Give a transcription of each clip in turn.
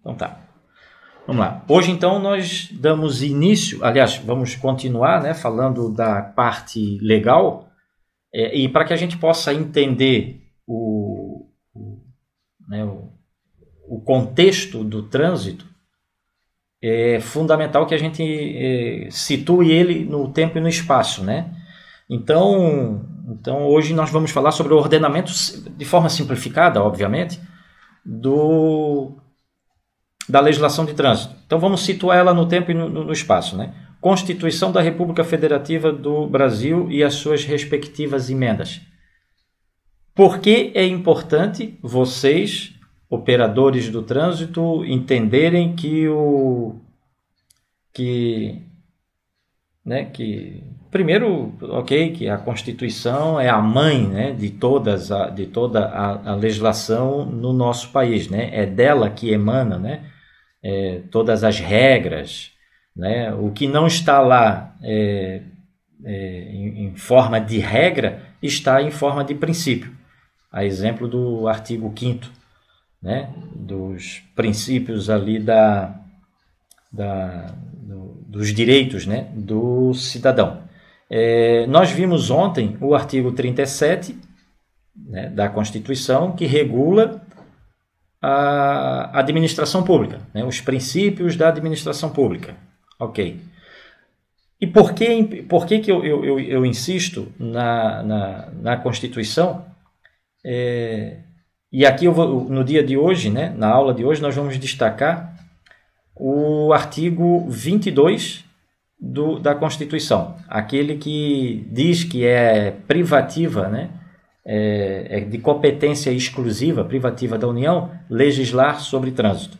Então tá. Vamos lá. Hoje, então, nós damos início, aliás, vamos continuar, né, falando da parte legal, e para que a gente possa entender o contexto do trânsito, é fundamental que a gente situe ele no tempo e no espaço, né? Então, hoje nós vamos falar sobre o ordenamento, de forma simplificada, obviamente, da legislação de trânsito. Então vamos situar ela no tempo e no espaço, né? Constituição da República Federativa do Brasil e as suas respectivas emendas. Por que é importante vocês, operadores do trânsito, entenderem que primeiro, que a Constituição é a mãe, né, de toda a legislação no nosso país, né? É dela que emana, né, todas as regras, né? O que não está lá em forma de regra está em forma de princípio. A exemplo do artigo 5º, né, dos princípios ali dos direitos, né, do cidadão. Nós vimos ontem o artigo 37, né, da Constituição, que regula a administração pública, né, os princípios da administração pública. Ok. E por que eu insisto na Constituição? E aqui no dia de hoje, né, na aula de hoje, nós vamos destacar o artigo 22 da Constituição, aquele que diz que é privativa, né, é de competência exclusiva, privativa da União, legislar sobre trânsito.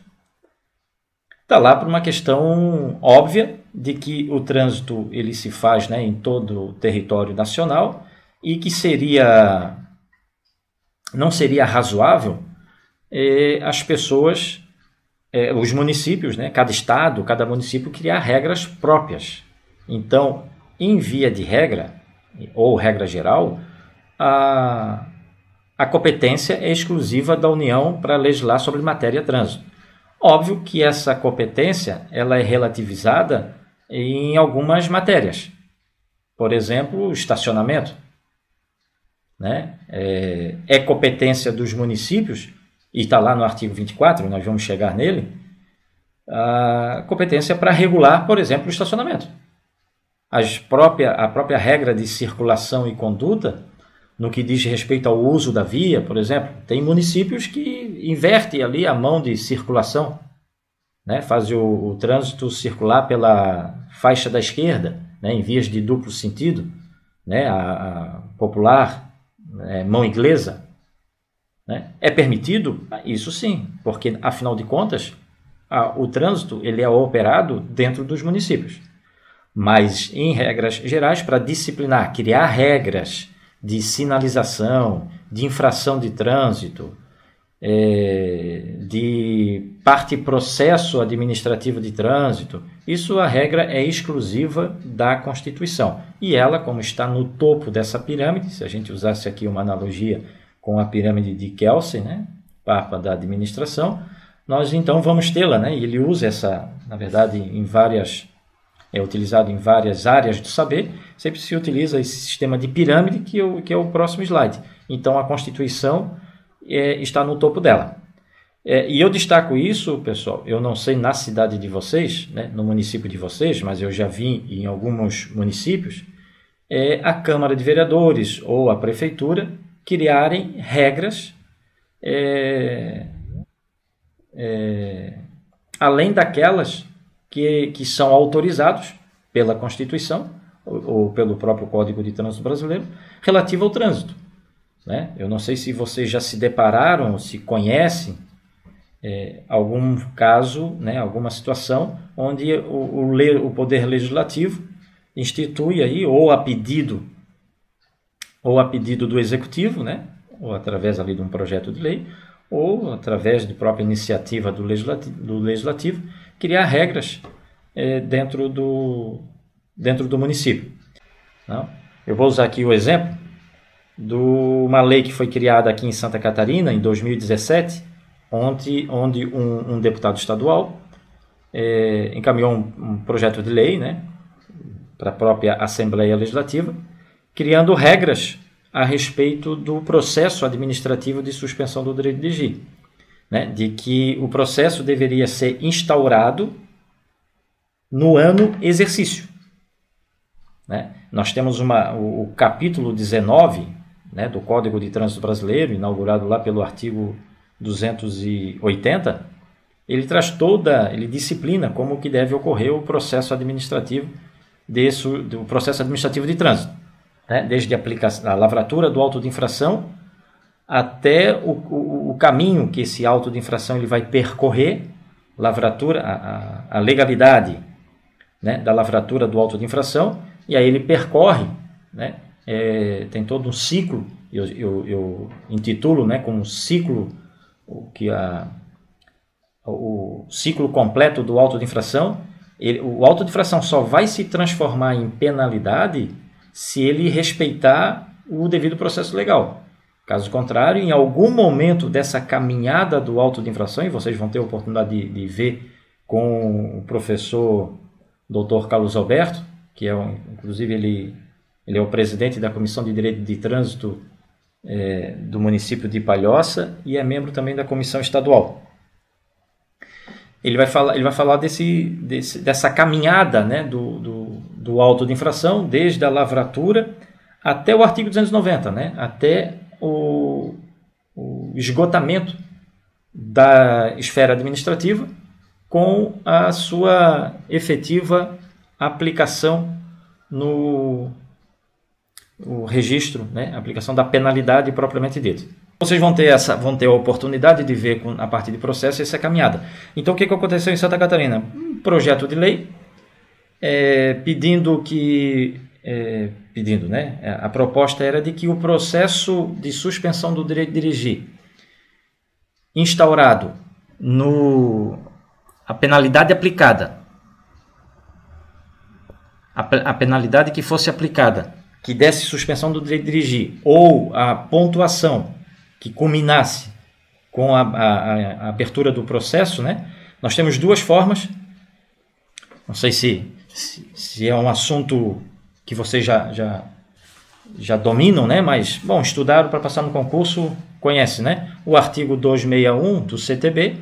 Está lá por uma questão óbvia de que o trânsito ele se faz, né, em todo o território nacional e que não seria razoável as pessoas, os municípios, né, cada estado, cada município criar regras próprias. Então, em via de regra, ou regra geral, a competência é exclusiva da União para legislar sobre matéria trânsito. Óbvio que essa competência ela é relativizada em algumas matérias. Por exemplo, estacionamento, né? É competência dos municípios, e está lá no artigo 24, nós vamos chegar nele, a competência para regular, por exemplo, o estacionamento. A própria regra de circulação e conduta, no que diz respeito ao uso da via, por exemplo, tem municípios que invertem ali a mão de circulação, né? Fazem o trânsito circular pela faixa da esquerda, né? Em vias de duplo sentido, né? A popular mão inglesa, né? É permitido? Isso sim, porque afinal de contas o trânsito ele é operado dentro dos municípios. Mas em regras gerais, para disciplinar, criar regras de sinalização, de infração de trânsito, de parte processo administrativo de trânsito, isso a regra é exclusiva da Constituição. E ela, como está no topo dessa pirâmide, se a gente usasse aqui uma analogia com a pirâmide de Kelsen, né, papa da administração, nós então vamos tê-la, né, e ele usa essa, na verdade, é utilizado em várias áreas do saber, sempre se utiliza esse sistema de pirâmide que é o próximo slide. Então, a Constituição está no topo dela. E eu destaco isso, pessoal, eu não sei na cidade de vocês, né, no município de vocês, mas eu já vi em alguns municípios, a Câmara de Vereadores ou a Prefeitura criarem regras além daquelas que são autorizados pela Constituição ou pelo próprio Código de Trânsito Brasileiro relativo ao trânsito, né? Eu não sei se vocês já se depararam, se conhecem algum caso, né, alguma situação onde o Poder Legislativo institui aí, ou a pedido do Executivo, né, ou através ali de um projeto de lei, ou através de própria iniciativa do Legislativo, criar regras dentro do município. Não? Eu vou usar aqui o exemplo de uma lei que foi criada aqui em Santa Catarina, em 2017, onde um deputado estadual encaminhou um projeto de lei, né, para a própria Assembleia Legislativa, criando regras a respeito do processo administrativo de suspensão do direito de dirigir, né, de que o processo deveria ser instaurado no ano exercício, né? Nós temos o capítulo 19, né, do Código de Trânsito Brasileiro, inaugurado lá pelo artigo 280, ele disciplina como que deve ocorrer o processo administrativo do processo administrativo de trânsito, né? Desde a lavratura do auto de infração até o caminho que esse auto de infração ele vai percorrer, a legalidade, né, da lavratura do auto de infração, e aí ele percorre, né, tem todo um ciclo, eu intitulo, né, como ciclo, o ciclo completo do auto de infração. O auto de infração só vai se transformar em penalidade se ele respeitar o devido processo legal. Caso contrário, em algum momento dessa caminhada do auto de infração, e vocês vão ter a oportunidade de ver com o professor Dr. Carlos Alberto, que inclusive ele é o presidente da Comissão de Direito de Trânsito do município de Palhoça e é membro também da Comissão Estadual. Ele vai falar dessa caminhada, né, do auto de infração, desde a lavratura até o artigo 290, né, até o esgotamento da esfera administrativa com a sua efetiva aplicação no registro, né, aplicação da penalidade propriamente dita. Vocês vão ter a oportunidade de ver a partir de processo essa caminhada. Então, o que aconteceu em Santa Catarina? Um projeto de lei pedindo, né? A proposta era de que o processo de suspensão do direito de dirigir instaurado a penalidade aplicada, a penalidade que fosse aplicada, que desse suspensão do direito de dirigir, ou a pontuação que culminasse com a abertura do processo, né? Nós temos duas formas. Não sei se é um assunto que vocês já dominam, né? Mas, bom, estudaram para passar no concurso, conhece, né? O artigo 261 do CTB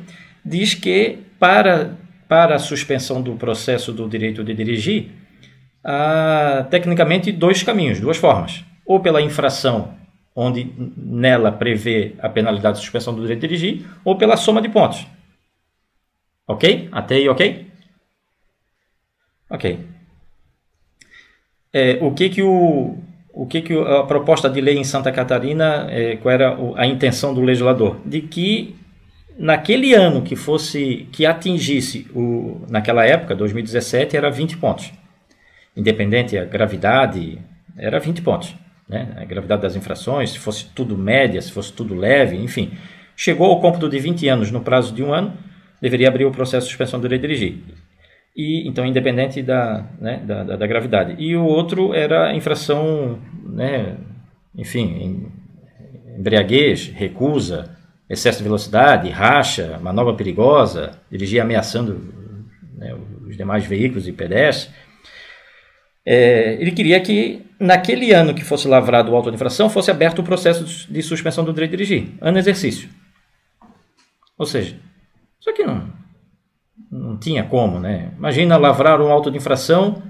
diz que para a suspensão do processo do direito de dirigir, há tecnicamente dois caminhos, duas formas. Ou pela infração, onde nela prevê a penalidade de suspensão do direito de dirigir, ou pela soma de pontos. Ok? Até aí, ok? Ok. O que a proposta de lei em Santa Catarina, qual era a intenção do legislador? De que naquele ano que atingisse, naquela época, 2017, era 20 pontos. Independente da gravidade, era 20 pontos. Né? A gravidade das infrações, se fosse tudo média, se fosse tudo leve, enfim. Chegou ao cômputo de 20 anos no prazo de um ano, deveria abrir o processo de suspensão do direito de dirigir. Então, independente da gravidade. E o outro era a infração, né, enfim, embriaguez, recusa, excesso de velocidade, racha, manobra perigosa, dirigir ameaçando, né, os demais veículos e pedestres. Ele queria que, naquele ano que fosse lavrado o auto de infração, fosse aberto o processo de suspensão do direito de dirigir, ano exercício. Ou seja, isso aqui não tinha como, né? Imagina lavrar um auto de infração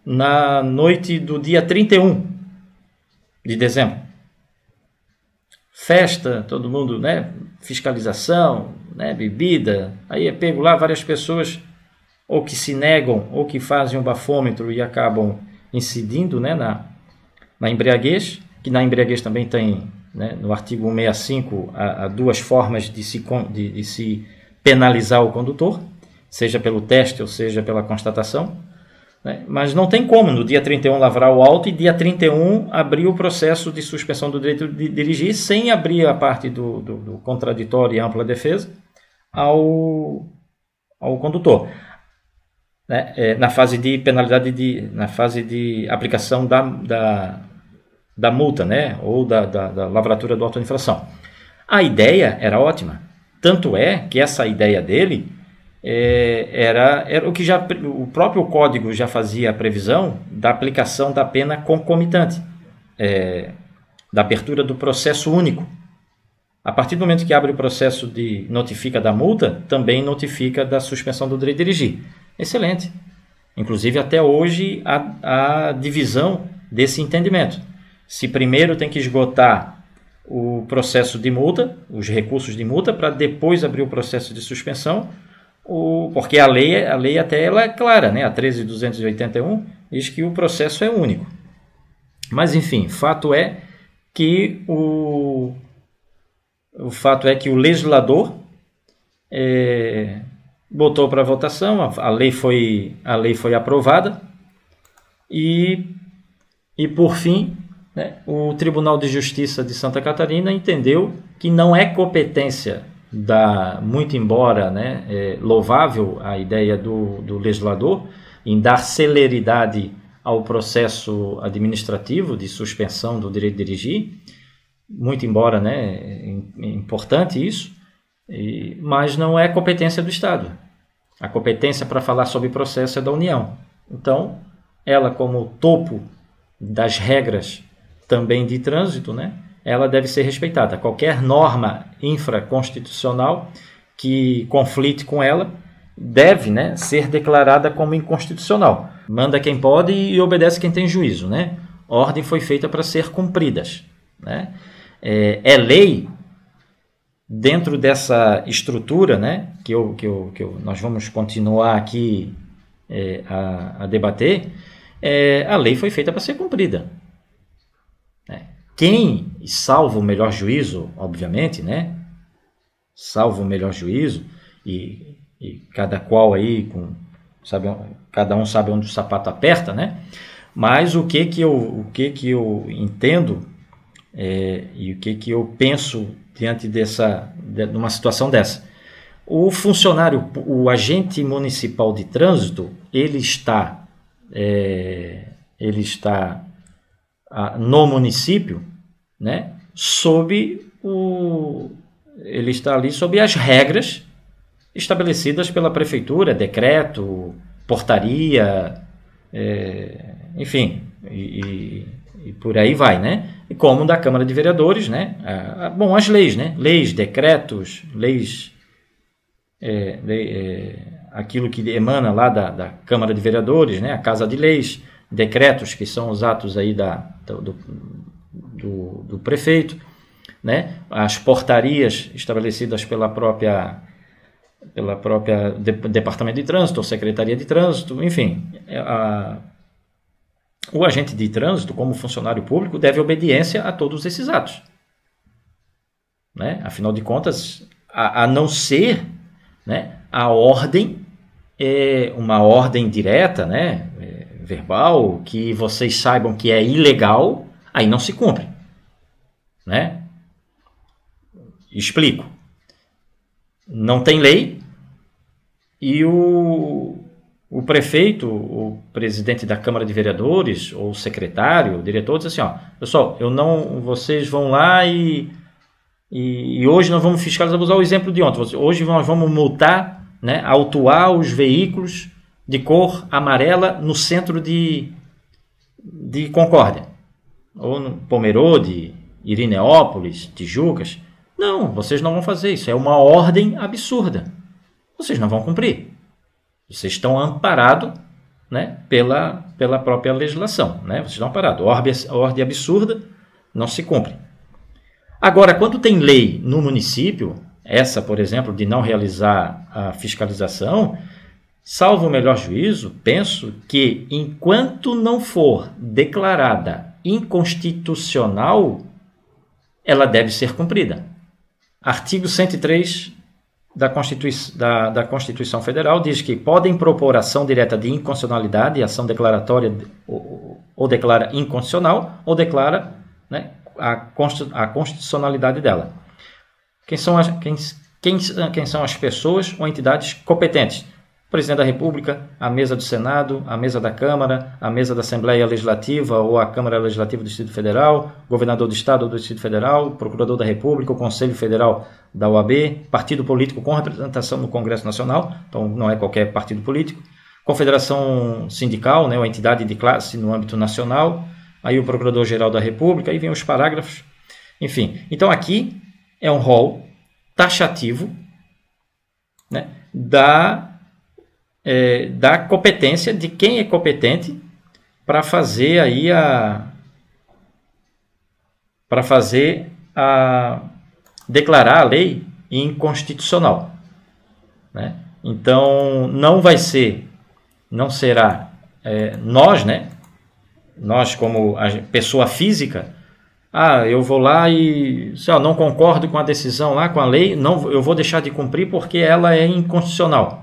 na noite do dia 31 de dezembro. Festa, todo mundo, né? Fiscalização, né? Bebida. Aí é pego lá várias pessoas ou que se negam, ou que fazem um bafômetro e acabam incidindo, né, na embriaguez, que na embriaguez também tem, né, no artigo 165, há duas formas de se penalizar o condutor, seja pelo teste ou seja pela constatação, né, mas não tem como, no dia 31 lavrar o auto e dia 31 abrir o processo de suspensão do direito de dirigir, sem abrir a parte do contraditório e ampla defesa ao condutor. Né, na fase de penalidade, na fase de aplicação da multa, né, ou da lavratura do auto de infração. A ideia era ótima, Tanto é que essa ideia dele era o que o próprio código já fazia a previsão da aplicação da pena concomitante, da abertura do processo único. A partir do momento que abre o processo de notifica da multa, também notifica da suspensão do direito de dirigir. Excelente. Inclusive, até hoje, a divisão desse entendimento. Se primeiro tem que esgotar o processo de multa, os recursos de multa, para depois abrir o processo de suspensão, porque a lei até ela é clara, né? A 13.281 diz que o processo é único. Mas, enfim, fato é que o legislador botou para votação, a lei foi aprovada e por fim, né, o Tribunal de Justiça de Santa Catarina entendeu que não é competência muito embora, né, louvável a ideia do legislador em dar celeridade ao processo administrativo de suspensão do direito de dirigir, muito embora, né, é importante isso, mas não é competência do Estado. A competência para falar sobre processo é da União. Então, ela como topo das regras também de trânsito, né, ela deve ser respeitada. Qualquer norma infraconstitucional que conflite com ela deve, né, ser declarada como inconstitucional. Manda quem pode e obedece quem tem juízo, né? Ordem foi feita para ser cumpridas, né? É lei dentro dessa estrutura, né, que nós vamos continuar aqui a debater. A lei foi feita para ser cumprida. Quem, salvo o melhor juízo, obviamente, né, salvo o melhor juízo, e cada qual aí, cada um sabe onde o sapato aperta, né, mas o que eu entendo e o que eu penso diante de uma situação dessa. O funcionário, o agente municipal de trânsito, ele está no município, né, ele está ali sob as regras estabelecidas pela prefeitura, decreto, portaria, enfim, e por aí vai, né? E como da Câmara de Vereadores, né? As leis, né? Leis, decretos, leis, aquilo que emana lá da Câmara de Vereadores, né? A Casa de Leis, decretos que são os atos aí do prefeito, né? As portarias estabelecidas pela própria Departamento de Trânsito ou Secretaria de Trânsito, enfim, o agente de trânsito, como funcionário público, deve obediência a todos esses atos, né? Afinal de contas, a não ser, né, a ordem uma ordem direta, né, verbal, que vocês saibam que é ilegal, aí não se cumpre, né? Explico. Não tem lei e o prefeito, o presidente da Câmara de Vereadores, ou o secretário, o diretor, diz assim, pessoal, vocês vão lá e hoje nós vamos fiscalizar, vou usar o exemplo de ontem, hoje nós vamos multar, né, autuar os veículos de cor amarela no centro de Concórdia, ou no Pomerode, Irineópolis, Tijucas. Não, vocês não vão fazer isso, é uma ordem absurda, vocês não vão cumprir. Vocês estão amparados, né, pela própria legislação, né? Vocês estão amparados. Ordem absurda não se cumpre. Agora, quando tem lei no município, essa, por exemplo, de não realizar a fiscalização, salvo o melhor juízo, penso que enquanto não for declarada inconstitucional, ela deve ser cumprida. Artigo 103 da Constituição Federal diz que podem propor ação direta de inconstitucionalidade, ação declaratória, ou declara inconstitucional, ou declara, né, a constitucionalidade dela. Quem são as pessoas ou entidades competentes? Presidente da República, a mesa do Senado, a mesa da Câmara, a mesa da Assembleia Legislativa ou a Câmara Legislativa do Distrito Federal, governador do Estado ou do Distrito Federal, procurador da República, o Conselho Federal da OAB, partido político com representação no Congresso Nacional, então não é qualquer partido político, confederação sindical, né, ou entidade de classe no âmbito nacional, aí o Procurador-Geral da República, aí vem os parágrafos, enfim. Então aqui é um rol taxativo, né, da competência, de quem é competente para fazer aí declarar a lei inconstitucional, né? Então não será nós, né? Nós como a pessoa física, eu vou lá e não concordo com a decisão lá, com a lei, não, eu vou deixar de cumprir porque ela é inconstitucional.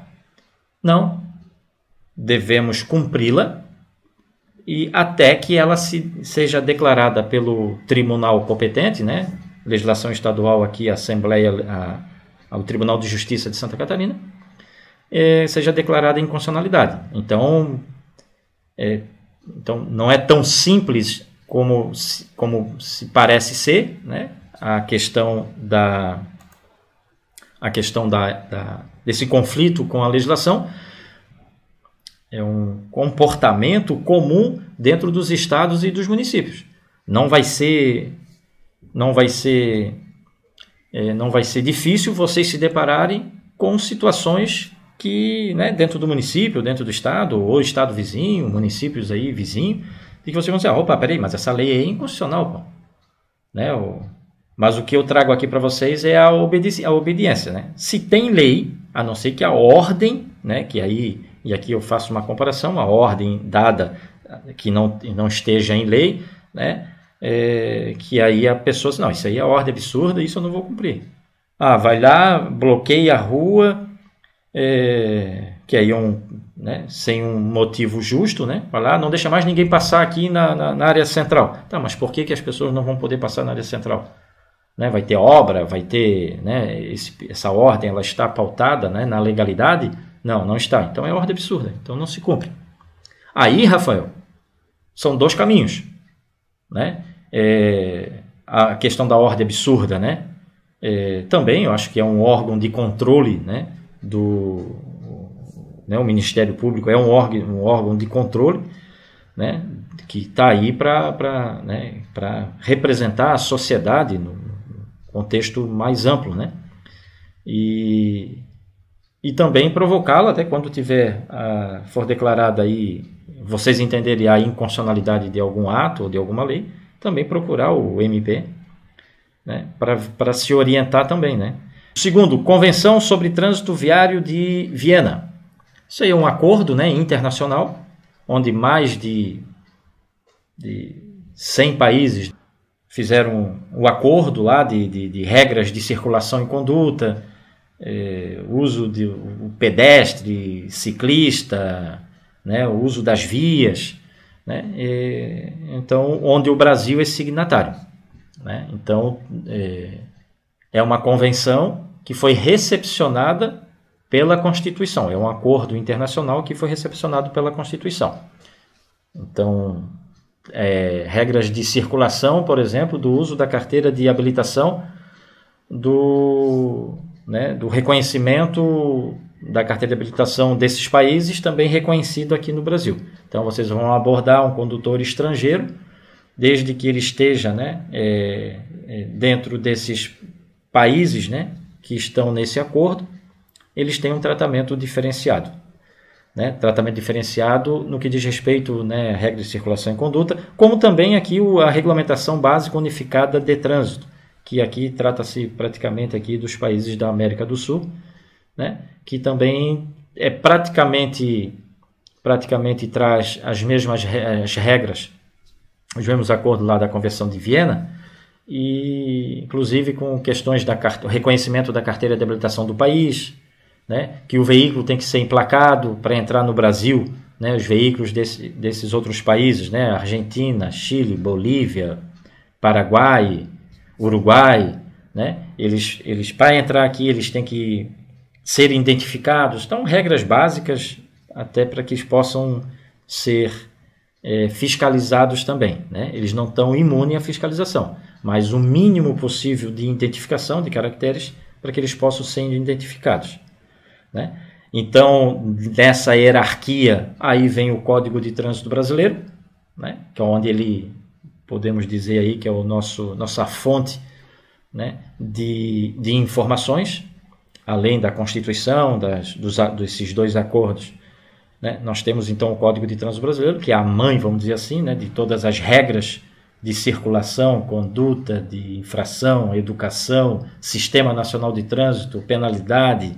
Não, devemos cumpri-la e até que ela seja declarada pelo tribunal competente, né? Legislação estadual aqui, a Assembleia, ao Tribunal de Justiça de Santa Catarina, seja declarada inconstitucionalidade. Então não é tão simples como se parece ser, né? A questão desse conflito com a legislação é um comportamento comum dentro dos estados e dos municípios. Não vai ser difícil vocês se depararem com situações que, né, dentro do município, dentro do estado, ou estado vizinho, municípios aí vizinho, e que vocês vão dizer, opa, peraí, mas essa lei é inconstitucional, pô. Né? Mas o que eu trago aqui para vocês é a obediência, né? Se tem lei, a não ser que a ordem, né, que aí, e aqui eu faço uma comparação, a ordem dada que não esteja em lei, né, que aí a pessoa diz, não, isso aí é ordem absurda, isso eu não vou cumprir. Vai lá, bloqueia a rua, que aí né, sem um motivo justo, né, vai lá, não deixa mais ninguém passar aqui na área central. Tá, mas por que as pessoas não vão poder passar na área central? Né, vai ter obra, vai ter, né, essa ordem, ela está pautada, né, na legalidade? Não está. Então é ordem absurda, então não se cumpre. Aí, Rafael, são dois caminhos, né? A questão da ordem absurda, né? Também eu acho que é um órgão de controle, né, o Ministério Público é um órgão de controle, né, que está aí para representar a sociedade no contexto mais amplo, né, e também provocá-la até quando for declarada aí, vocês entenderem a inconstitucionalidade de algum ato ou de alguma lei, também procurar o MP, né, para se orientar também, né. Segundo, Convenção sobre Trânsito Viário de Viena. Isso aí é um acordo, né, internacional, onde mais de 100 países fizeram o acordo lá de regras de circulação e conduta, uso o pedestre, ciclista, né, o uso das vias, né, então, onde o Brasil é signatário, né, então é uma convenção que foi recepcionada pela Constituição, é um acordo internacional que foi recepcionado pela Constituição. Então, regras de circulação, por exemplo, do uso da carteira de habilitação, do reconhecimento da carteira de habilitação desses países, também reconhecido aqui no Brasil. Então, vocês vão abordar um condutor estrangeiro, desde que ele esteja, né, dentro desses países, né, que estão nesse acordo, eles têm um tratamento diferenciado. Né? Tratamento diferenciado no que diz respeito, né, à regra de circulação e conduta, como também aqui a regulamentação básica unificada de trânsito, que aqui trata-se praticamente aqui dos países da América do Sul, né, que também praticamente traz as mesmas regras, os mesmos acordos lá da Convenção de Viena, e inclusive com questões do reconhecimento da carteira de habilitação do país, né, que o veículo tem que ser emplacado para entrar no Brasil, né, os veículos desses outros países, né, Argentina, Chile, Bolívia, Paraguai, Uruguai, né, eles para entrar aqui eles têm que serem identificados. Então, regras básicas até para que eles possam ser fiscalizados também, né? Eles não estão imunes à fiscalização, mas o mínimo possível de identificação de caracteres para que eles possam ser identificados, né? Então, nessa hierarquia, aí vem o Código de Trânsito Brasileiro, né? Que é onde ele, podemos dizer aí, que é nossa fonte, né? de informações, além da Constituição, desses 2 acordos, né? Nós temos então o Código de Trânsito Brasileiro, que é a mãe, vamos dizer assim, né? De todas as regras de circulação, conduta, de infração, educação, Sistema Nacional de Trânsito, penalidade,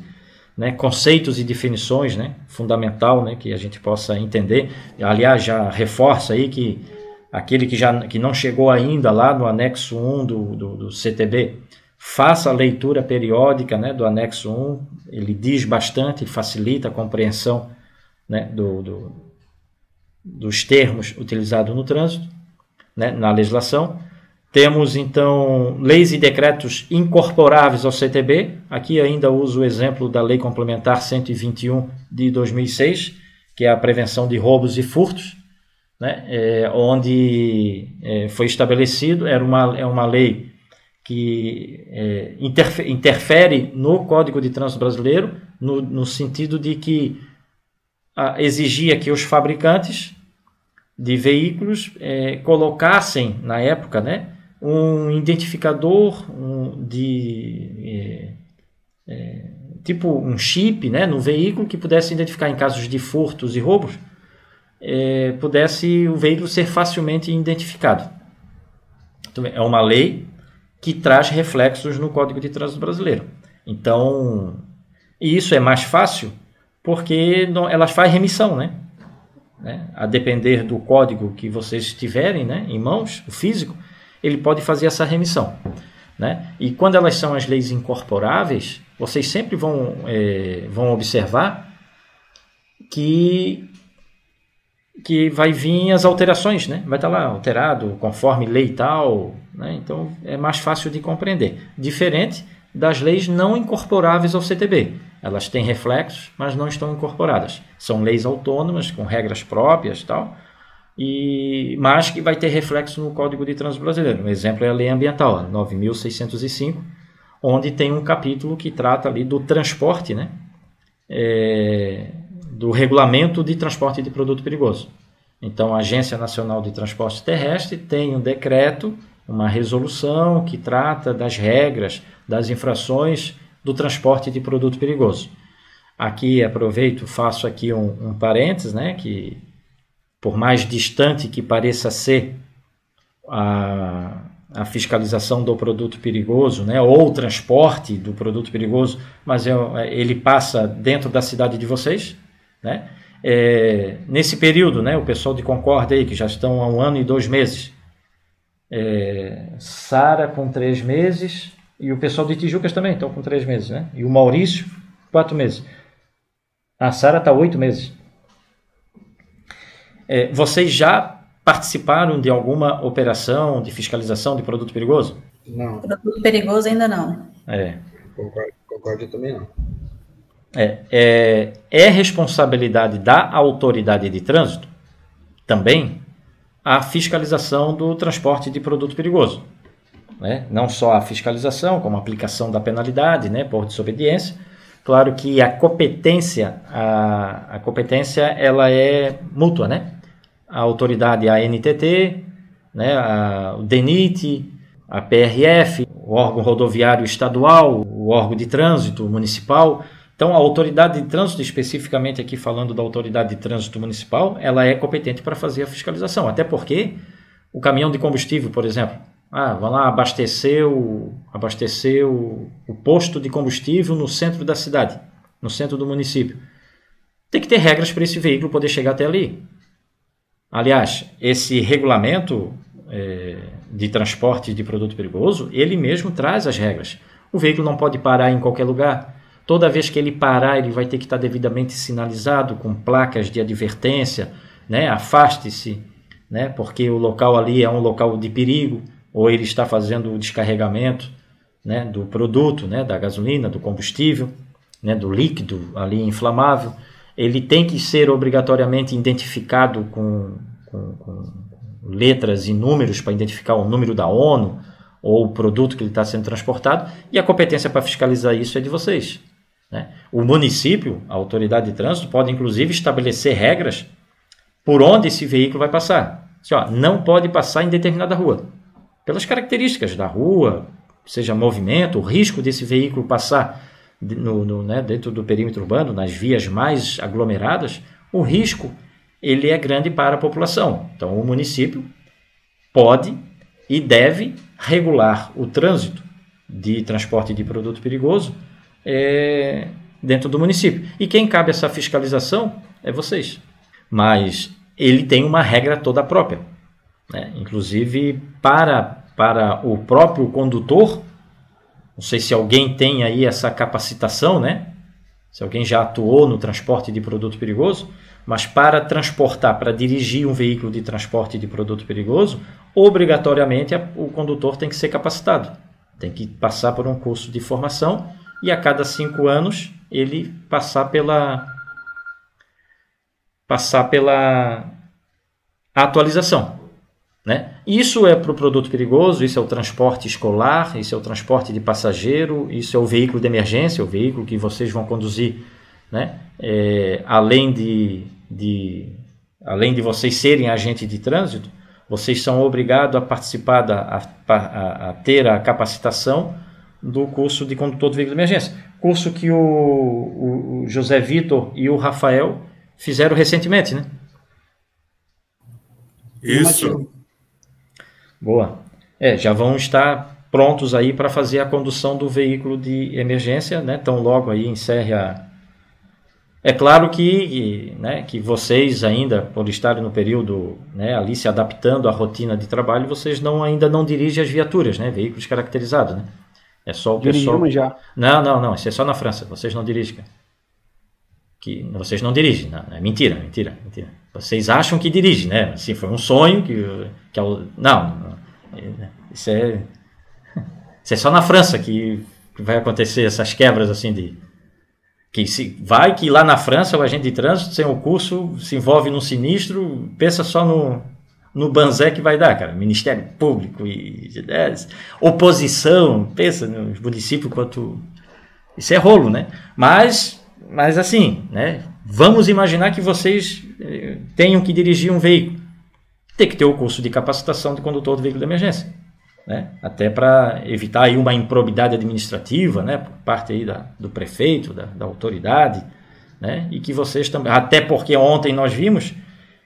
né? Conceitos e definições, né? Fundamental, né? Que a gente possa entender. Aliás, já reforça aí que aquele que não chegou ainda lá no anexo 1 do CTB, faça a leitura periódica, né? Do anexo 1, ele diz bastante, facilita a compreensão, né? Dos termos utilizados no trânsito, né? Na legislação. Temos, então, leis e decretos incorporáveis ao CTB. Aqui ainda uso o exemplo da Lei Complementar 121 de 2006, que é a prevenção de roubos e furtos, né? Onde foi estabelecido, é uma lei que interfere no Código de Trânsito Brasileiro, no sentido de que exigia que os fabricantes de veículos colocassem, na época, né, um identificador tipo um chip, né, no veículo que pudesse identificar em casos de furtos e roubos, pudesse o veículo ser facilmente identificado. Então, é uma lei que traz reflexos no Código de Trânsito Brasileiro. Então, e isso é mais fácil porque elas fazem remissão, né? A depender do código que vocês tiverem, né, em mãos, o físico, ele pode fazer essa remissão, né? E quando elas são as leis incorporáveis, vocês sempre vão observar que vai vir as alterações, né? Vai estar lá alterado conforme lei tal, né? Então é mais fácil de compreender. Diferente das leis não incorporáveis ao CTB. Elas têm reflexos, mas não estão incorporadas. São leis autônomas, com regras próprias, tal, mas que vai ter reflexo no Código de Trânsito Brasileiro. Um exemplo é a Lei Ambiental, 9.605, onde tem um capítulo que trata ali do transporte, né? Do regulamento de transporte de produto perigoso. Então, a Agência Nacional de Transporte Terrestre tem um decreto, uma resolução que trata das regras, das infrações do transporte de produto perigoso. Aqui aproveito, faço aqui um parênteses, né, que por mais distante que pareça ser a fiscalização do produto perigoso, né, ou o transporte do produto perigoso, mas ele passa dentro da cidade de vocês, né? Nesse período, né, o pessoal de Concórdia aí, que já estão há 1 ano e 2 meses, Sara com 3 meses, e o pessoal de Tijucas também estão com 3 meses, né? E o Maurício, 4 meses. A Sara está 8 meses. Vocês já participaram de alguma operação de fiscalização de produto perigoso? Não. Produto perigoso ainda não. Concórdia também não. É responsabilidade da autoridade de trânsito também a fiscalização do transporte de produto perigoso, né? Não só a fiscalização, como a aplicação da penalidade, né, por desobediência. Claro que a competência ela é mútua, né? A autoridade, a ANTT, né, o DENIT, a PRF, o órgão rodoviário estadual, o órgão de trânsito municipal. Então, a autoridade de trânsito, especificamente aqui falando da autoridade de trânsito municipal, ela é competente para fazer a fiscalização. Até porque o caminhão de combustível, por exemplo, vai lá abastecer o posto de combustível no centro da cidade, no centro do município. Tem que ter regras para esse veículo poder chegar até ali. Aliás, esse regulamento de transporte de produto perigoso, ele mesmo traz as regras. O veículo não pode parar em qualquer lugar. Toda vez que ele parar, ele vai ter que estar devidamente sinalizado com placas de advertência, né? Afaste-se, né? Porque o local ali é um local de perigo, ou ele está fazendo o descarregamento, né, do produto, né, da gasolina, do combustível. né, do líquido ali inflamável, ele tem que ser obrigatoriamente identificado com letras e números para identificar o número da ONU ou o produto que ele está sendo transportado, e a competência para fiscalizar isso é de vocês, né? O município, a autoridade de trânsito, pode inclusive estabelecer regras por onde esse veículo vai passar. Assim, não pode passar em determinada rua, pelas características da rua, seja movimento, o risco desse veículo passar né, dentro do perímetro urbano, nas vias mais aglomeradas, o risco ele é grande para a população. Então, o município pode e deve regular o trânsito de transporte de produto perigoso dentro do município. E quem cabe essa fiscalização é vocês. Mas ele tem uma regra toda própria, né? Inclusive para o próprio condutor. Não sei se alguém tem aí essa capacitação, né? Se alguém já atuou no transporte de produto perigoso, mas para transportar, para dirigir um veículo de transporte de produto perigoso, obrigatoriamente o condutor tem que ser capacitado. Tem que passar por um curso de formação e a cada 5 anos ele passar pela atualização, né? Isso é para o produto perigoso, isso é o transporte escolar, isso é o transporte de passageiro, isso é o veículo de emergência, o veículo que vocês vão conduzir, né? Além de vocês serem agente de trânsito, vocês são obrigados a participar, a ter a capacitação do curso de condutor de veículo de emergência. Curso que o José Vitor e o Rafael fizeram recentemente, né? Isso. Boa. Já vão estar prontos aí para fazer a condução do veículo de emergência, né? Então logo aí encerre a... É claro que vocês ainda, por estarem no período, né, ali se adaptando à rotina de trabalho, vocês ainda não dirigem as viaturas, né? Veículos caracterizados, né? É só o pessoal... Dirigimos já. Não, isso é só na França, vocês não dirigem, cara. Vocês não dirigem, não, é mentira. Vocês acham que dirigem, né? Assim, foi um sonho isso é só na França que vai acontecer essas quebras assim que lá na França o agente de trânsito sem o curso se envolve num sinistro, pensa só no banzé que vai dar, cara. Ministério Público e oposição, pensa nos municípios quanto... Isso é rolo, né? Mas assim, né? Vamos imaginar que vocês tenham que dirigir um veículo. Tem que ter o curso de capacitação de condutor de veículo de emergência, né? Até para evitar aí uma improbidade administrativa, né? Por parte aí do prefeito, da autoridade, né? E que vocês também... Até porque ontem nós vimos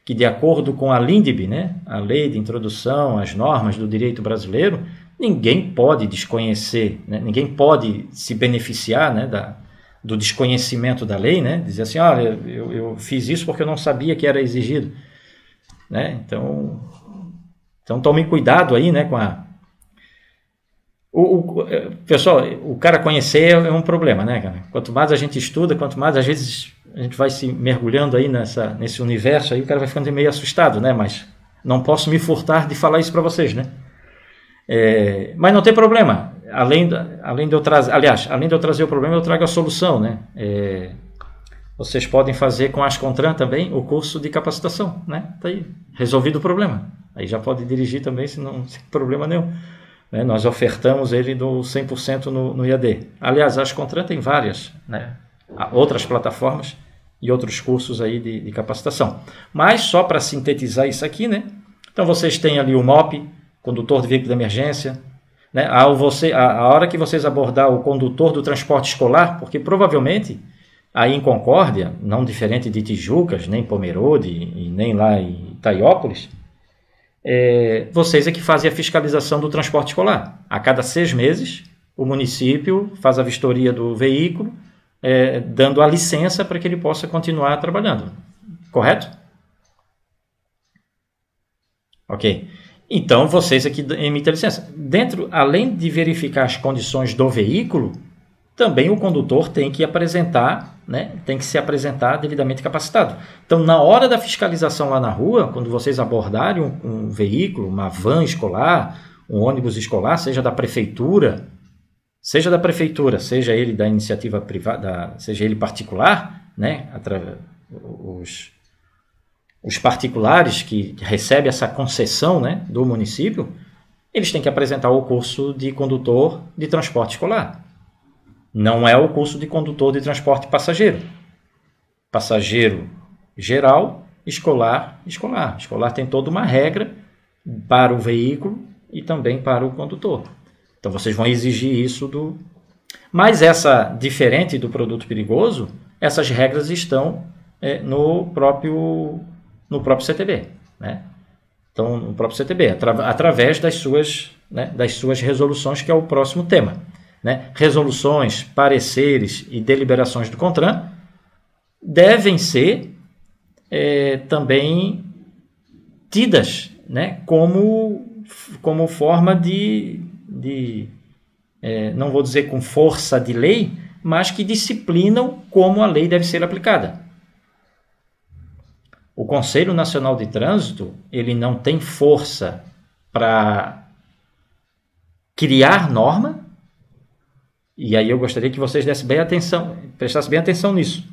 que, de acordo com a LINDB, né? A Lei de Introdução às Normas do Direito Brasileiro, ninguém pode desconhecer, né? Ninguém pode se beneficiar, né? Do desconhecimento da lei, né? Dizer assim, olha, eu fiz isso porque eu não sabia que era exigido, né? Então tomem cuidado aí, né? Pessoal, o cara conhecer é um problema, né, cara? Quanto mais a gente estuda, quanto mais às vezes a gente vai se mergulhando aí nesse universo, aí o cara vai ficando meio assustado, né? Mas não posso me furtar de falar isso para vocês, né? Mas não tem problema. Além de eu trazer o problema, eu trago a solução, né? Vocês podem fazer com a Ascontran também o curso de capacitação, né? Tá aí, resolvido o problema. Aí já pode dirigir também sem problema nenhum, né? Nós ofertamos ele do 100% no IAD. Aliás, a Ascontran tem várias, né? Outras plataformas e outros cursos aí de capacitação. Mas só para sintetizar isso aqui, né? Então vocês têm ali o MOP, condutor de veículo de emergência, né? A hora que vocês abordar o condutor do transporte escolar, porque provavelmente aí em Concórdia, não diferente de Tijucas, nem Pomerode e nem lá em Itaiópolis, vocês é que fazem a fiscalização do transporte escolar. A cada 6 meses, o município faz a vistoria do veículo, dando a licença para que ele possa continuar trabalhando. Correto? Ok. Então, vocês aqui emitem a licença. Além de verificar as condições do veículo, também o condutor tem que apresentar, né, tem que se apresentar devidamente capacitado. Então, na hora da fiscalização lá na rua, quando vocês abordarem um veículo, uma van escolar, um ônibus escolar, seja da prefeitura, seja da prefeitura, seja ele da iniciativa privada, seja ele particular, né, os particulares que recebem essa concessão, né, do município, eles têm que apresentar o curso de condutor de transporte escolar. Não é o curso de condutor de transporte passageiro. Passageiro geral, escolar, escolar. Escolar tem toda uma regra para o veículo e também para o condutor. Então vocês vão exigir isso do... Mas diferente do produto perigoso, essas regras estão no próprio CTB, né? Então, no próprio CTB, através das suas resoluções, que é o próximo tema, né? Resoluções, pareceres e deliberações do CONTRAN devem ser também tidas, né, como forma de não vou dizer com força de lei, mas que disciplinam como a lei deve ser aplicada. O Conselho Nacional de Trânsito, ele não tem força para criar norma, e aí eu gostaria que vocês prestassem bem atenção nisso.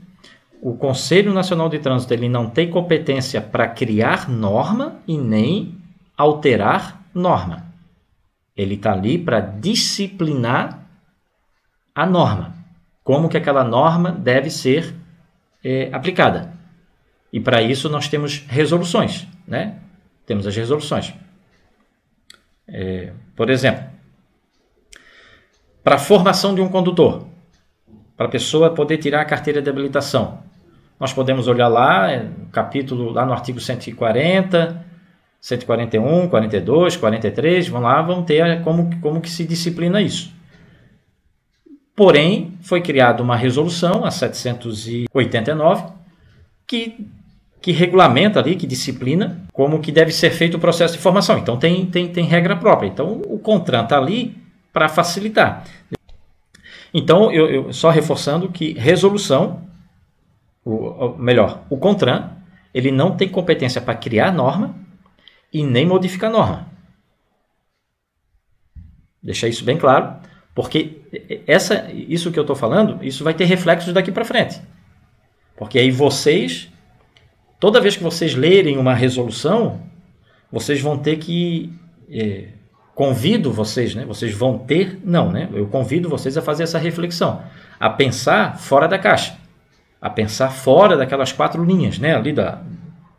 O Conselho Nacional de Trânsito, ele não tem competência para criar norma e nem alterar norma. Ele está ali para disciplinar a norma, como que aquela norma deve ser aplicada. E para isso nós temos resoluções, né? Temos as resoluções. Por exemplo, para a formação de um condutor, para a pessoa poder tirar a carteira de habilitação, nós podemos olhar lá, capítulo, lá no artigo 140, 141, 42, 43, vamos ter como que se disciplina isso. Porém, foi criada uma resolução, a 789, que regulamenta ali, que disciplina como que deve ser feito o processo de formação. Então, tem regra própria. Então, o CONTRAN está ali para facilitar. Então, eu só reforçando que resolução, o CONTRAN, ele não tem competência para criar norma e nem modificar norma. Deixar isso bem claro, porque isso que eu estou falando, isso vai ter reflexos daqui para frente. Porque aí vocês, toda vez que vocês lerem uma resolução, vocês vão ter que... convido vocês, né? Vocês vão ter... Não, né? Eu convido vocês a fazer essa reflexão, a pensar fora da caixa, a pensar fora daquelas 4 linhas, né? Ali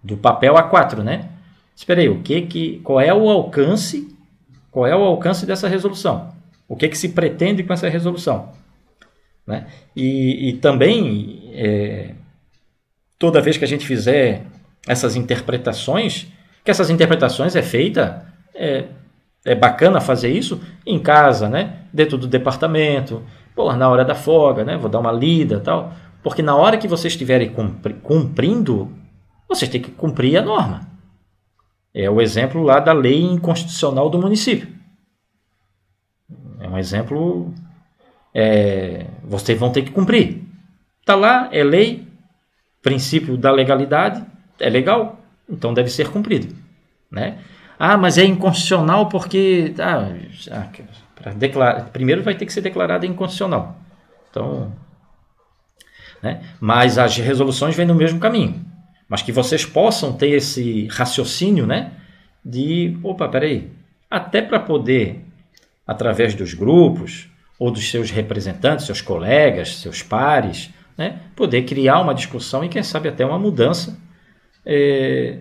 do papel A4, né? Espera aí, qual é o alcance dessa resolução? O que se pretende com essa resolução? Né? E também... toda vez que a gente fizer essas interpretações, que essas interpretações é bacana fazer isso em casa, né? Dentro do departamento, na hora da folga, né? Vou dar uma lida, tal, porque na hora que vocês estiverem cumprindo, vocês têm que cumprir a norma. É o exemplo lá da lei inconstitucional do município. É um exemplo, vocês vão ter que cumprir. Está lá, é lei, princípio da legalidade, é legal, então deve ser cumprido, né? Mas é inconstitucional porque primeiro vai ter que ser declarado inconstitucional. Então, né? Mas as resoluções vêm no mesmo caminho, mas que vocês possam ter esse raciocínio, né? De, peraí, até para poder, através dos grupos ou dos seus representantes, seus colegas, seus pares, né, poder criar uma discussão e, quem sabe, até uma mudança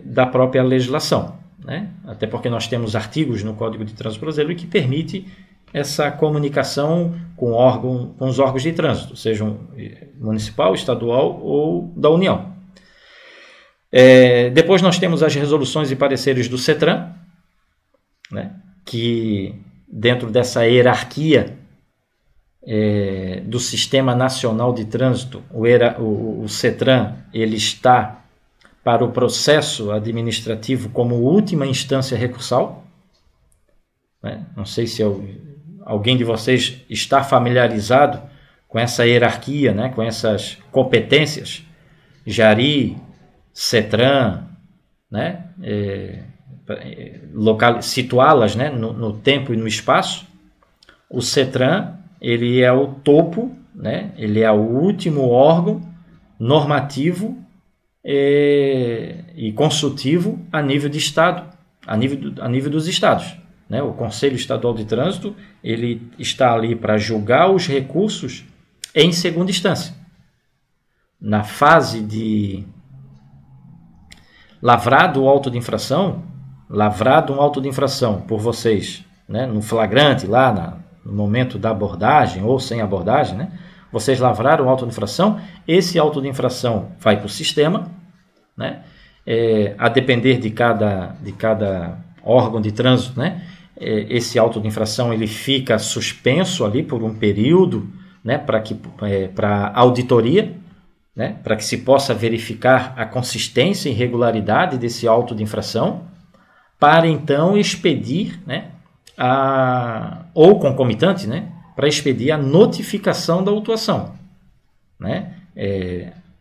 da própria legislação, né? Até porque nós temos artigos no Código de Trânsito Brasileiro que permite essa comunicação com os órgãos de trânsito, sejam municipal, estadual ou da União. Depois nós temos as resoluções e pareceres do CETRAN, né, que dentro dessa hierarquia do Sistema Nacional de Trânsito, o CETRAN, ele está para o processo administrativo como última instância recursal, né? Não sei se alguém de vocês está familiarizado com essa hierarquia, né? Com essas competências, JARI, CETRAN, né? Situá-las, né? No tempo e no espaço. O CETRAN, ele é o topo, né? Ele é o último órgão normativo e consultivo a nível de Estado, a nível dos Estados. Né? O Conselho Estadual de Trânsito, ele está ali para julgar os recursos em segunda instância. Na fase de lavrado um auto de infração por vocês, né? No flagrante, lá no momento da abordagem ou sem abordagem, né? Vocês lavraram o auto de infração, esse auto de infração vai para o sistema, né? A depender de cada órgão de trânsito, né? Esse auto de infração ele fica suspenso ali por um período, né? Para auditoria, né? Para que se possa verificar a consistência e regularidade desse auto de infração, para então expedir, né? Ou concomitante, né? Para expedir a notificação da autuação, né?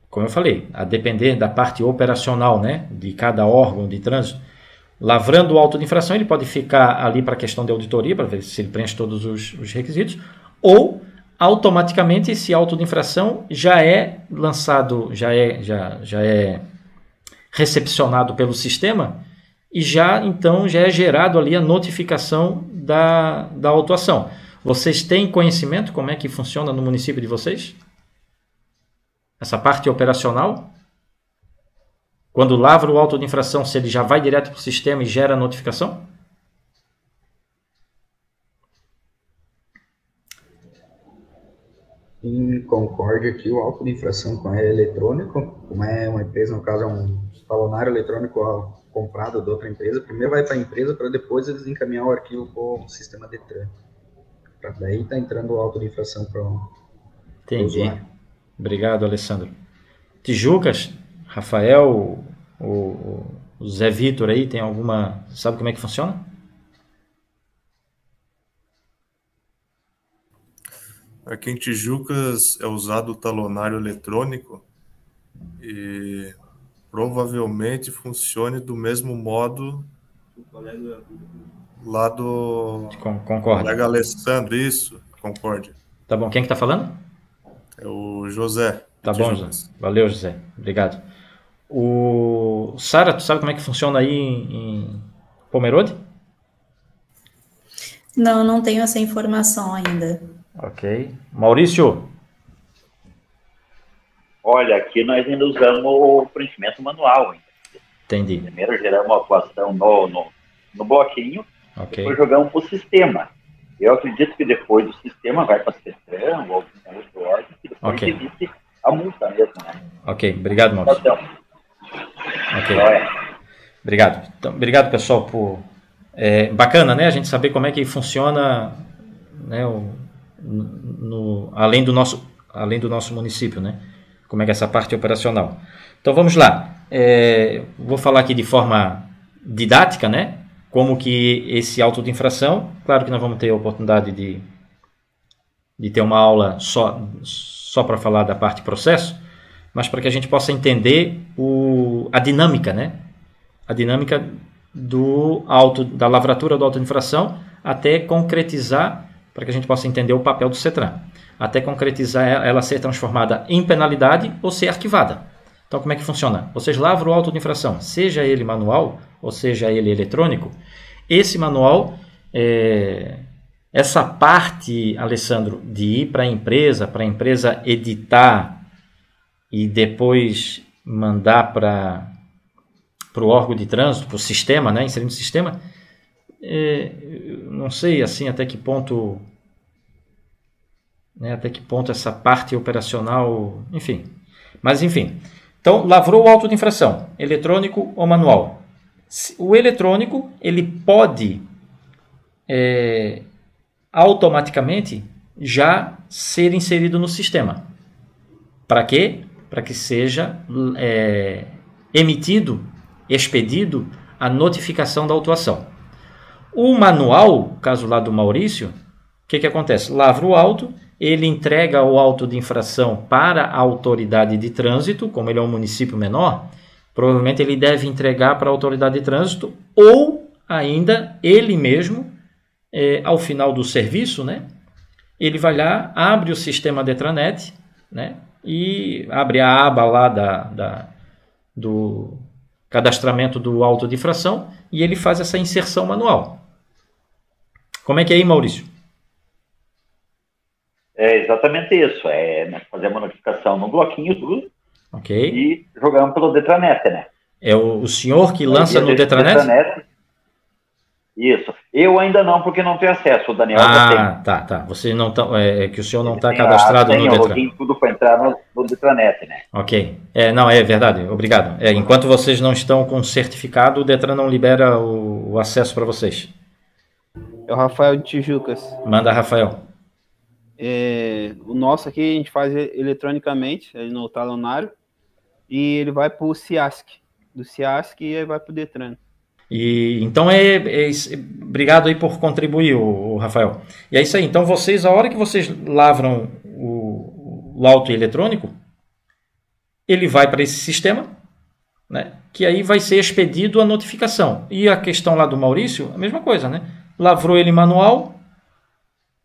Como eu falei, a depender da parte operacional, né? De cada órgão de trânsito, lavrando o auto de infração, ele pode ficar ali para a questão de auditoria, para ver se ele preenche todos os requisitos, ou automaticamente esse auto de infração já é lançado, já é recepcionado pelo sistema e então já é gerado ali a notificação da autuação. Vocês têm conhecimento como é que funciona no município de vocês? Essa parte operacional? Quando lavra o auto de infração, se ele já vai direto para o sistema e gera a notificação? Em Concórdia aqui, o auto de infração, como é eletrônico, como é uma empresa, no caso é um talonário eletrônico comprado de outra empresa, primeiro vai para a empresa para depois eles encaminhar o arquivo para o sistema Detran. Para daí está entrando o auto de infração para o usuário. Obrigado, Alessandro. Tijucas, Rafael, o Zé Vitor aí, tem alguma... Sabe como é que funciona? Aqui em Tijucas é usado o talonário eletrônico e provavelmente funcione do mesmo modo lá do colega Alessandro, isso, Concórdia. Tá bom, quem que tá falando? É o José. Tá bom, José. Valeu, José. Obrigado. Sara, tu sabe como é que funciona aí em Pomerode? Não tenho essa informação ainda. Ok. Maurício? Olha, aqui nós ainda usamos o preenchimento manual. Entendi. Primeiro geramos uma atuação no bloquinho, okay. Depois jogamos para o sistema. Eu acredito que depois do sistema vai para a CETRAN ou algum outro órgão que depois evite a multa mesmo, né? Ok, obrigado, Maurício. Então, ok. Obrigado. Então, obrigado, pessoal, por... bacana, né? A gente saber como é que funciona, né, além do nosso município, né? Como é que é essa parte operacional. Então vamos lá. Vou falar aqui de forma didática, né? Como que esse auto de infração, claro que nós vamos ter a oportunidade de ter uma aula só para falar da parte processo, mas para que a gente possa entender a dinâmica, né? A dinâmica da lavratura do auto de infração até concretizar, para que a gente possa entender o papel do CETRAN, até concretizar ela ser transformada em penalidade ou ser arquivada. Então, como é que funciona? Vocês lavram o auto de infração, seja ele manual ou seja ele eletrônico. Esse manual, essa parte, Alessandro, de ir para a empresa editar e depois mandar para o órgão de trânsito, para o sistema, né, inserir no sistema, não sei assim até que ponto essa parte operacional, enfim. Mas enfim, então lavrou o auto de infração, eletrônico ou manual. O eletrônico ele pode automaticamente já ser inserido no sistema. Para quê? Para que seja expedido a notificação da autuação. O manual, caso lá do Maurício, o que acontece? Lavra o auto, ele entrega o auto de infração para a autoridade de trânsito, como ele é um município menor, provavelmente ele deve entregar para a autoridade de trânsito ou ainda ele mesmo, ao final do serviço, né, ele vai lá, abre o sistema Detranet, né, e abre a aba lá do cadastramento do auto de infração e ele faz essa inserção manual. Como é que é aí, Maurício? É exatamente isso. Fazer uma notificação no bloquinho, tudo, e jogamos pelo Detranet, né? É o senhor que lança no Detranet? Isso. Eu ainda não, porque não tenho acesso. O Daniel já tem. Tá. Você não tá, que o senhor não está cadastrado no Detranet. Tem tudo para entrar no Detranet, né? Ok. Não, é verdade. Obrigado. Enquanto vocês não estão com certificado, o Detran não libera o acesso para vocês. É o Rafael de Tijucas. Manda, Rafael. O nosso aqui a gente faz eletronicamente, no talonário, e ele vai para o CIASC. Do CIASC e aí vai para o Detran. Então, obrigado aí por contribuir, o Rafael. E é isso aí. Então, vocês, a hora que vocês lavram o auto eletrônico, ele vai para esse sistema, né, que aí vai ser expedido a notificação. E a questão lá do Maurício, a mesma coisa, né? Lavrou ele manual,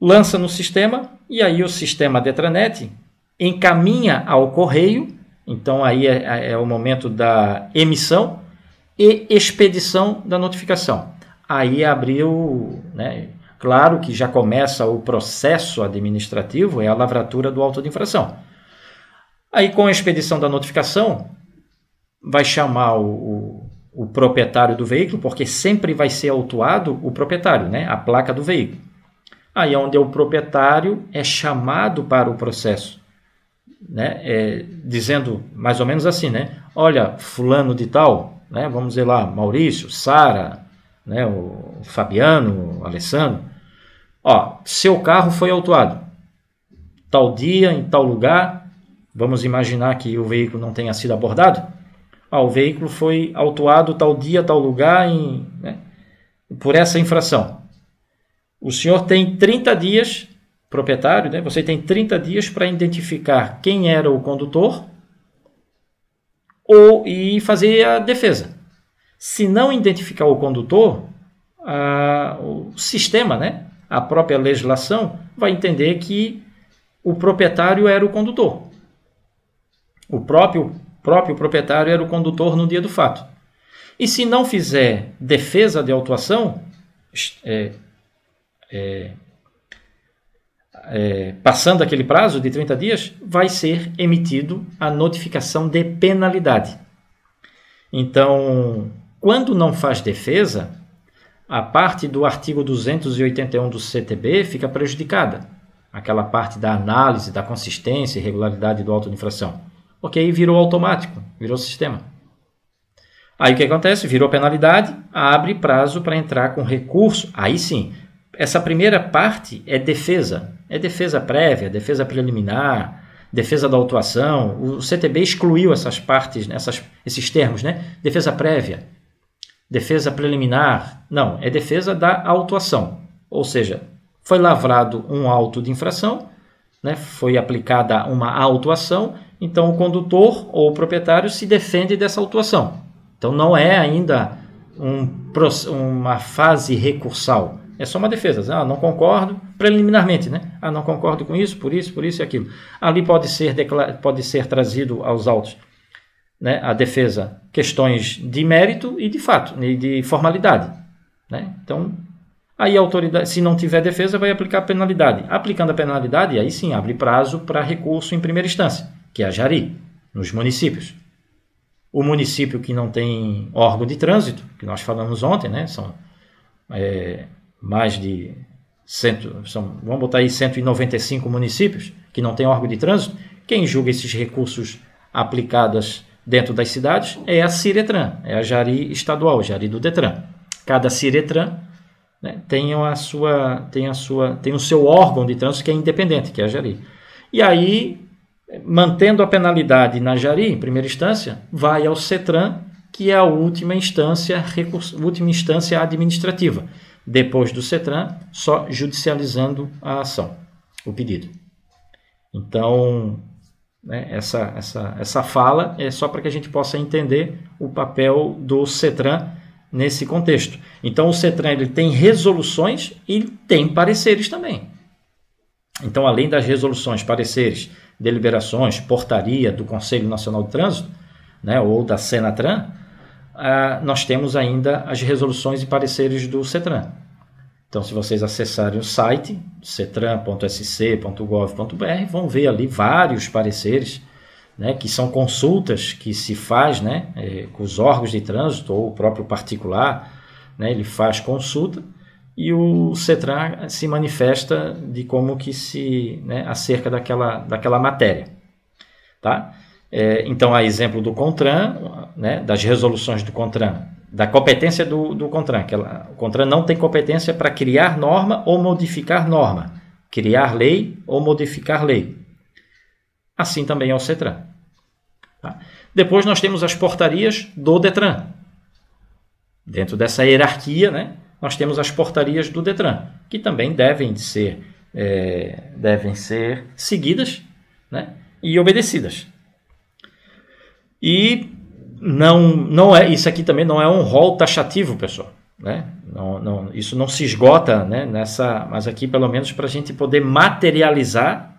lança no sistema, e aí o sistema Detranet encaminha ao correio. Então, aí é o momento da emissão e expedição da notificação. Aí abriu, né, claro que já começa o processo administrativo, é a lavratura do auto de infração. Aí com a expedição da notificação, vai chamar o proprietário do veículo, porque sempre vai ser autuado o proprietário, né, a placa do veículo. Aí onde o proprietário é chamado para o processo, né, dizendo mais ou menos assim, né, olha, fulano de tal, né, vamos dizer lá, Maurício, Sara, né, o Fabiano, o Alessandro, seu carro foi autuado, tal dia, em tal lugar, vamos imaginar que o veículo não tenha sido abordado, o veículo foi autuado tal dia, tal lugar, né, por essa infração. O senhor tem 30 dias, proprietário, né, você tem 30 dias para identificar quem era o condutor, e fazer a defesa. Se não identificar o condutor, o sistema, né, a própria legislação, vai entender que o proprietário era o condutor. O próprio proprietário era o condutor no dia do fato. E se não fizer defesa de autuação, passando aquele prazo de 30 dias, vai ser emitido a notificação de penalidade. Então, quando não faz defesa, a parte do artigo 281 do CTB fica prejudicada. Aquela parte da análise, da consistência e regularidade do auto de infração. Porque aí virou automático, virou sistema. Aí o que acontece? Virou penalidade, abre prazo para entrar com recurso. Aí sim, essa primeira parte é defesa. É defesa prévia, defesa preliminar, defesa da autuação. O CTB excluiu essas partes, esses termos, né? Defesa prévia, defesa preliminar. Não, é defesa da autuação. Ou seja, foi lavrado um auto de infração, né? Foi aplicada uma autuação, então o condutor ou o proprietário se defende dessa autuação. Então não é ainda uma fase recursal. É só uma defesa. Não concordo, preliminarmente, né? Não concordo com isso, por isso e aquilo. Ali pode ser trazido aos autos, né, a defesa, questões de mérito e de fato, e de formalidade, né? Então, aí a autoridade, se não tiver defesa, vai aplicar a penalidade. Aplicando a penalidade, aí sim, abre prazo para recurso em primeira instância, que é a Jari, nos municípios. O município que não tem órgão de trânsito, que nós falamos ontem, né? São mais de vamos botar aí 195 municípios que não têm órgão de trânsito. Quem julga esses recursos aplicados dentro das cidades é a Ciretran, é a Jari estadual, Jari do Detran. Cada Ciretran, né, tem o seu órgão de trânsito que é independente, que é a Jari. E aí, mantendo a penalidade na Jari, em primeira instância, vai ao CETRAN, que é a última instância administrativa. Depois do CETRAN, só judicializando a ação, o pedido. Então, né, essa fala é só para que a gente possa entender o papel do CETRAN nesse contexto. Então, o CETRAN ele tem resoluções e tem pareceres também. Então, além das resoluções, pareceres, deliberações, portaria do Conselho Nacional de Trânsito, né, ou da Senatran, nós temos ainda as resoluções e pareceres do CETRAN. Então, se vocês acessarem o site, cetran.sc.gov.br, vão ver ali vários pareceres, né, que são consultas que se faz, né, com os órgãos de trânsito ou o próprio particular, né, ele faz consulta e o CETRAN se manifesta de como que se, né, acerca daquela matéria. Tá? Então, a exemplo do CONTRAN, né, das resoluções do CONTRAN, da competência do CONTRAN, o CONTRAN não tem competência para criar norma ou modificar norma, criar lei ou modificar lei. Assim também é o CETRAN. Tá? Depois nós temos as portarias do DETRAN. Dentro dessa hierarquia, né, nós temos as portarias do DETRAN, que também devem ser seguidas, né, e obedecidas. E não é, isso aqui também não é um rol taxativo, pessoal. Né? Isso não se esgota, né, mas aqui pelo menos para a gente poder materializar,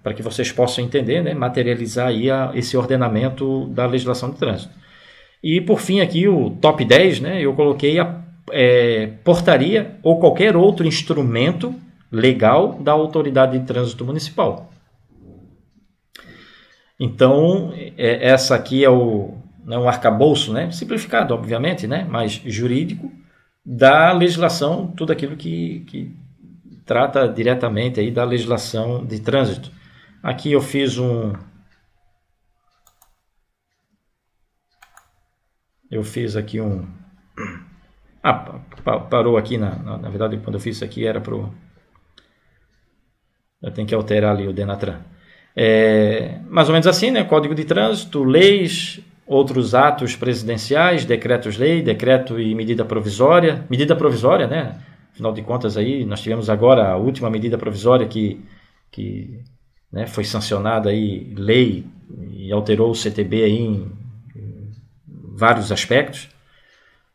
para que vocês possam entender, né, materializar aí esse ordenamento da legislação de trânsito. E por fim aqui o top 10, né, eu coloquei a portaria ou qualquer outro instrumento legal da autoridade de trânsito municipal. Então, essa aqui é um arcabouço, né, simplificado, obviamente, né, mas jurídico, da legislação, tudo aquilo que trata diretamente aí da legislação de trânsito. Aqui eu fiz aqui parou aqui, na verdade, quando eu fiz isso aqui era eu tenho que alterar ali o DENATRAN. Mais ou menos assim, né? Código de Trânsito, leis, outros atos presidenciais, decretos-lei, decreto e medida provisória, né? Afinal de contas, aí nós tivemos agora a última medida provisória que né, foi sancionada aí, lei, e alterou o CTB aí em vários aspectos.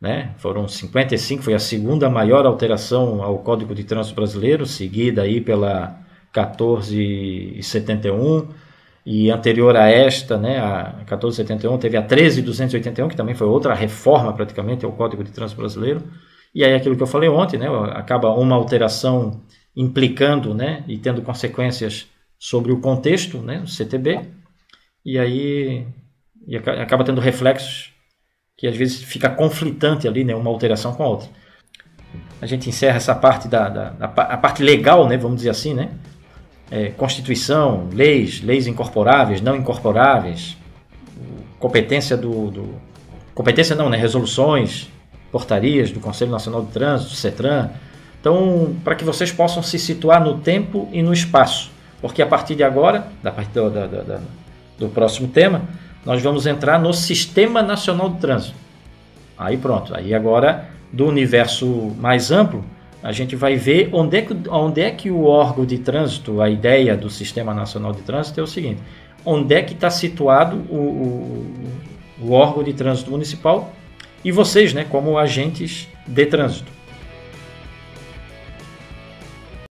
Né? Foram 55, foi a segunda maior alteração ao Código de Trânsito Brasileiro, seguida aí pela 1471, e anterior a esta, né, a 1471, teve a 13281, que também foi outra reforma praticamente ao Código de Trânsito Brasileiro. E aí aquilo que eu falei ontem, né, acaba uma alteração implicando, né, e tendo consequências sobre o contexto, né, do CTB, e aí acaba tendo reflexos que às vezes fica conflitante ali, né, uma alteração com a outra. A gente encerra essa parte a parte legal, né, vamos dizer assim, né, Constituição, leis incorporáveis, não incorporáveis, competência competência não, né, resoluções, portarias do Conselho Nacional de Trânsito, CETRAN. Então, para que vocês possam se situar no tempo e no espaço, porque a partir de agora, do próximo tema, nós vamos entrar no Sistema Nacional de Trânsito. Aí pronto, aí agora do universo mais amplo, a gente vai ver onde é que o órgão de trânsito, a ideia do Sistema Nacional de Trânsito é o seguinte: onde é que está situado o órgão de trânsito municipal e vocês, né, como agentes de trânsito.